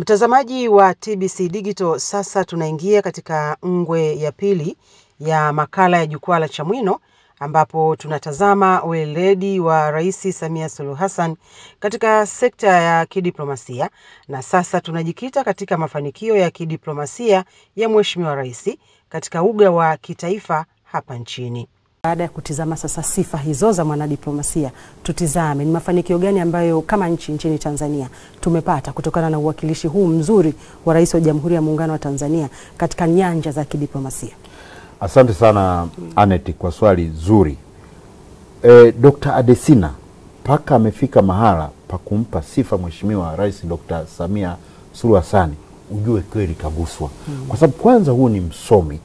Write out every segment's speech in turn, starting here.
Mtazamaji wa TBC Digital, sasa tunaingia katika ngwe ya pili ya makala ya Jukwaa la Chamwino, ambapo tunatazama weledi wa Rais Samia Suluhu Hassan katika sekta ya kidiplomasia, na sasa tunajikita katika mafanikio ya kidiplomasia ya Mheshimiwa Rais katika uga wa kitaifa hapa nchini. Baada ya kutizama sasa sifa hizo za mwanadiplomasia, tutizame ni mafanikio gani ambayo kama nchini Tanzania tumepata kutokana na uwakilishi huu mzuri wa Rais wa Jamhuri ya Muungano wa Tanzania katika nyanja za kidiplomasia. Asante sana Aneti kwa swali zuri. Dr. Adesina paka amefika mahala pa kumpa sifa Mheshimiwa Rais Dr. Samia Suluhu Hassan, ujue kweli kaguswa. Kwa sababu kwanza huu ni msomi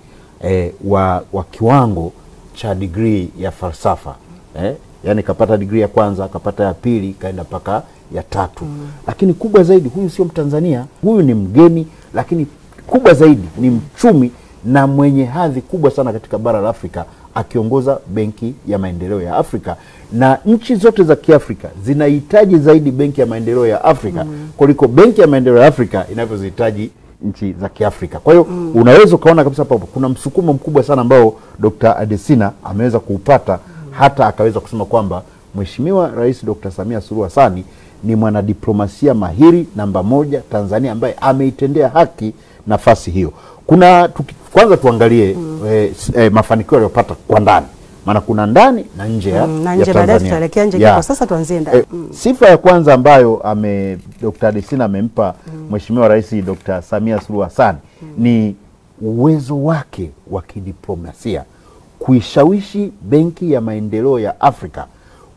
wa kiwango cha degree ya falsafa. Yani kapata degree ya kwanza, kapata ya pili, kaenda paka ya tatu. Lakini kubwa zaidi, huyu sio Mtanzania, huyu ni mgeni, lakini kubwa zaidi ni mchumi na mwenye hadhi kubwa sana katika bara la Afrika, akiongoza Benki ya Maendeleo ya Afrika. Na nchi zote za Kiafrika zinahitaji zaidi Benki ya Maendeleo ya Afrika kuliko Benki ya Maendeleo ya Afrika inavyozihitaji nchi za Kiafrika. Kwa hiyo unaweza ukaona kabisa hapo kuna msukumo mkubwa sana ambao Dr. Adesina ameweza kuupata, hata akaweza kusema kwamba Mheshimiwa Rais Dr. Samia Suluhu Hassan ni mwanadiplomasia mahiri namba 1 Tanzania, ambaye ameitendea haki nafasi hiyo. Kwanza tuangalie mafanikio aliyopata kwa ndani. Maana kuna ndani na nje ya Tanzania. Baadaye tutaelekea nje kwa sasa tuanzie ndani. Sifa ya kwanza ambayo Dr. Adesina amempa Mheshimiwa Rais Dr. Samia Suluhu Hassan ni uwezo wake wa kidiplomasia kuishawishi Benki ya Maendeleo ya Afrika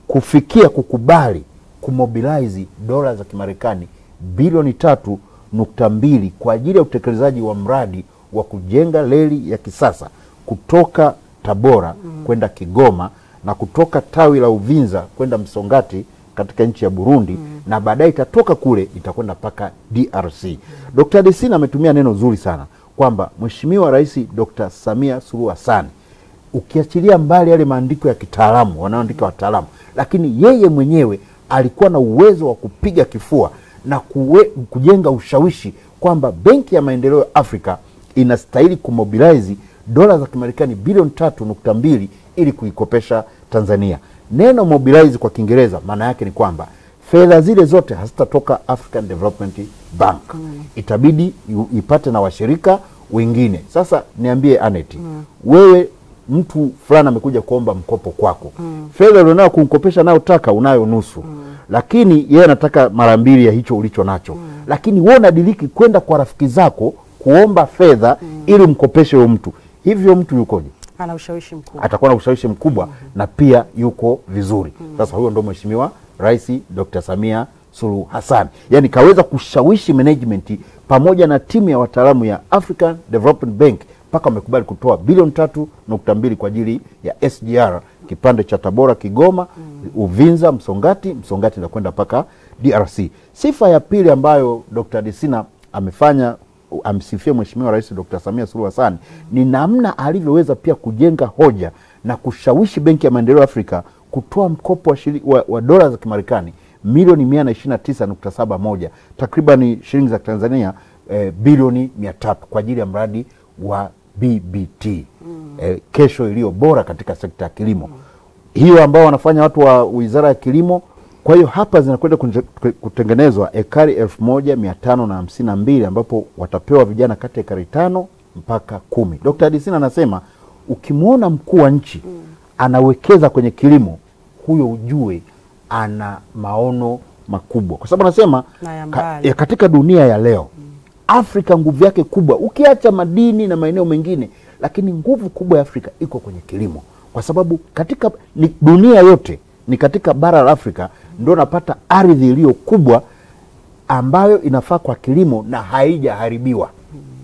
kufikia kukubali kumobilize dola za Kimarekani bilioni 3.2 kwa ajili ya utekelezaji wa mradi wa kujenga reli ya kisasa kutoka Tabora kwenda Kigoma na kutoka tawi la Uvinza kwenda Msongati katika nchi ya Burundi, na baadaye itatoka kule itakwenda paka DRC. Dr. Adesina ametumia neno zuri sana kwamba Mheshimiwa Rais Dr. Samia Suluhu Hassan, ukiachilia mbali yale maandiko ya kitaalamu wanaoandika wataalamu, lakini yeye mwenyewe alikuwa na uwezo wa kupiga kifua na kujenga ushawishi kwamba Benki ya Maendeleo ya Afrika inastahili kumobilize dola za Kimarekani bilioni 3.2 ili kuikopesha Tanzania. Neno mobilize kwa Kiingereza maana yake ni kwamba fedha zile zote hazitatoka African Development Bank. Itabidi ipate na washirika wengine. Sasa niambie Aneti, wewe mtu fulani amekuja kuomba mkopo kwako. Fedha ulionayo kumkopesha nayo taka unayo nusu. Lakini yeye anataka mara 2 ya hicho ulicho nacho. Lakini wewe unadiliki kwenda kwa rafiki zako kuomba fedha ili mkopeshe huyo mtu. Hivyo mtu yukoje? Ana ushawishi mkubwa. Atakuwa na ushawishi mkubwa na pia yuko vizuri. Sasa huyo ndo Mheshimiwa Rais Dr. Samia Suluhu Hassan. Yani kaweza kushawishi management pamoja na timu ya wataalamu ya African Development Bank mpaka wamekubali kutoa bilioni 3.2 kwa ajili ya SGR kipande cha Tabora Kigoma, Uvinza Msongati na kwenda paka DRC. Sifa ya pili ambayo Dr. Adesina amsifia Mheshimiwa Rais Dr. Samia Suluhu Hassan ni namna alivyoweza pia kujenga hoja na kushawishi Benki ya Maendeleo ya Afrika kutoa mkopo wa dola za Kimarekani milioni 129.71, takriban shilingi za Tanzania bilioni 300 kwa ajili ya mradi wa BBT, kesho iliyo bora katika sekta ya kilimo. Hiyo ambao wanafanya watu wa Wizara ya Kilimo. Kwa hiyo hapa zinakwenda kutengenezwa ekari 1552 ambapo watapewa vijana kati ya ekari 5 mpaka 10. Dr. Adesina anasema ukimwona mkuu wa nchi anawekeza kwenye kilimo, huyo ujue ana maono makubwa. Kwa sababu anasema katika dunia ya leo Afrika nguvu yake kubwa, ukiacha madini na maeneo mengine, lakini nguvu kubwa ya Afrika iko kwenye kilimo. Kwa sababu katika dunia yote ni katika bara la Afrika ndio napata ardhi iliyo kubwa ambayo inafaa kwa kilimo na haijaharibiwa.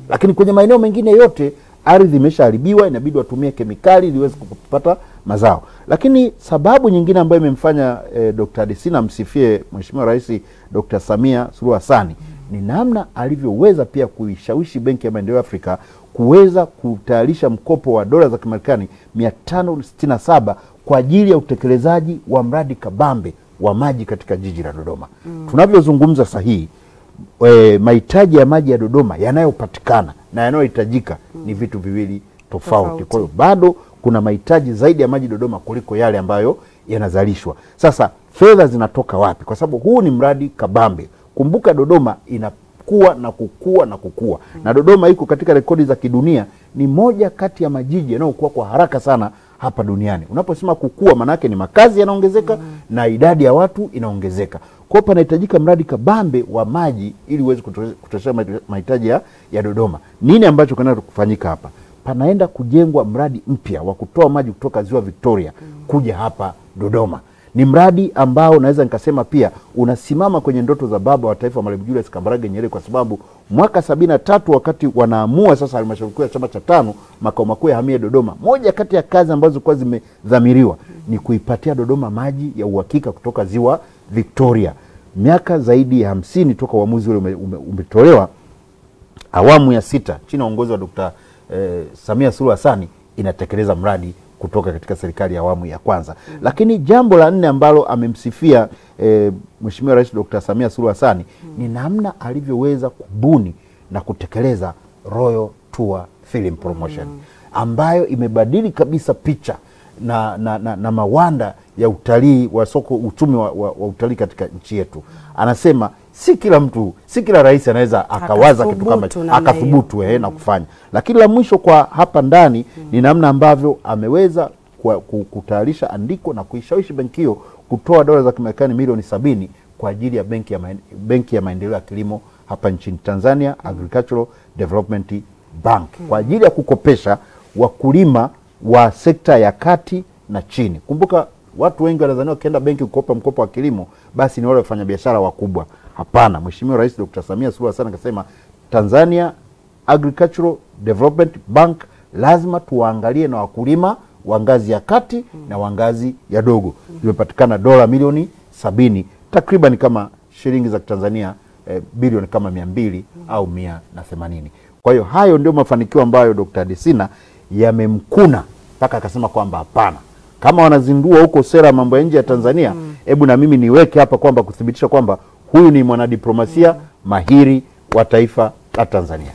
Lakini kwenye maeneo mengine yote ardhi imeshaharibiwa, inabidi watumie kemikali ili iweze kupata mazao. Lakini sababu nyingine ambayo imemfanya Dr. Adesina msifie Mheshimiwa Rais Dr. Samia Suluhu Hassan ni namna alivyoweza pia kuishawishi Benki ya Maendeleo ya Afrika kuweza kutayarisha mkopo wa dola za Kimarekani 567 kwa ajili ya utekelezaji wa mradi kabambe wa maji katika jiji la Dodoma. Tunavyozungumza sahihi, mahitaji ya maji ya Dodoma yanayopatikana na yanayohitajika ni vitu viwili tofauti. Kwa hiyo bado kuna mahitaji zaidi ya maji Dodoma kuliko yale ambayo yanazalishwa. Sasa fedha zinatoka wapi? Kwa sababu huu ni mradi kabambe. Kumbuka Dodoma inakuwa na kukua na kukua. Na Dodoma iko katika rekodi za kidunia, ni moja kati ya majiji yanayokuwa kwa haraka sana hapa duniani. Unaposema kukua, maana yake ni makazi yanaongezeka na idadi ya watu inaongezeka. Kwa hiyo panahitajika mradi kabambe wa maji ili uweze kutosha mahitaji ya Dodoma. Nini ambacho kinaenda kufanyika hapa? Panaenda kujengwa mradi mpya wa kutoa maji kutoka Ziwa Victoria kuja hapa Dodoma. Ni mradi ambao naweza nikasema pia unasimama kwenye ndoto za baba wa taifa Mwalimu Julius Kambarage Nyerere, kwa sababu mwaka 73 wakati wanaamua sasa halmashauri kuu ya chama cha 5 makao makuu ya hamia Dodoma, moja kati ya kazi ambazo kwa zimedhamiriwa ni kuipatia Dodoma maji ya uhakika kutoka Ziwa Victoria. Miaka zaidi ya 50 toka uamuzi ule umetolewa, awamu ya 6 chini ya uongozi wa Dr. Samia Suluhu Hassan inatekeleza mradi kutoka katika serikali ya awamu ya kwanza. Lakini jambo la 4 ambalo amemsifia Mheshimiwa Rais Dr. Samia Suluhu Hassan ni namna alivyoweza kubuni na kutekeleza Royal Tour Film Promotion ambayo imebadili kabisa picha na mawanda ya utalii wa soko, uchumi wa utalii katika nchi yetu. Anasema si kila rais anaweza akawaza kitu kama akathubutu na kufanya. Lakini la mwisho kwa hapa ndani ni namna ambavyo ameweza kutayarisha andiko na kuishawishi benki hiyo kutoa dola za Kimarekani milioni 70 kwa ajili ya benki ya maendeleo ya kilimo hapa nchini Tanzania, Agricultural Development Bank, kwa ajili ya kukopesha wakulima wa sekta ya kati na chini. Kumbuka watu wengi wanadhania wakienda benki kukopa mkopo wa kilimo basi ni wale wafanya biashara wakubwa. Hapana, Mheshimiwa Rais Dr. Samia Suluhu Hassan akasema Tanzania Agricultural Development Bank lazima tuwaangalie na wakulima wa ngazi ya kati na wa ngazi ya dogo. Zimepatikana dola milioni 70, takriban kama shilingi za Tanzania bilioni kama 200 au 180. Kwa hiyo hayo ndio mafanikio ambayo Dr. Adesina yamemkuna mpaka akasema kwamba hapana, kama wanazindua huko sera mambo ya nje ya Tanzania, hebu na mimi niweke hapa kwamba kuthibitisha kwamba huyu ni mwanadiplomasia mahiri wa taifa la Tanzania.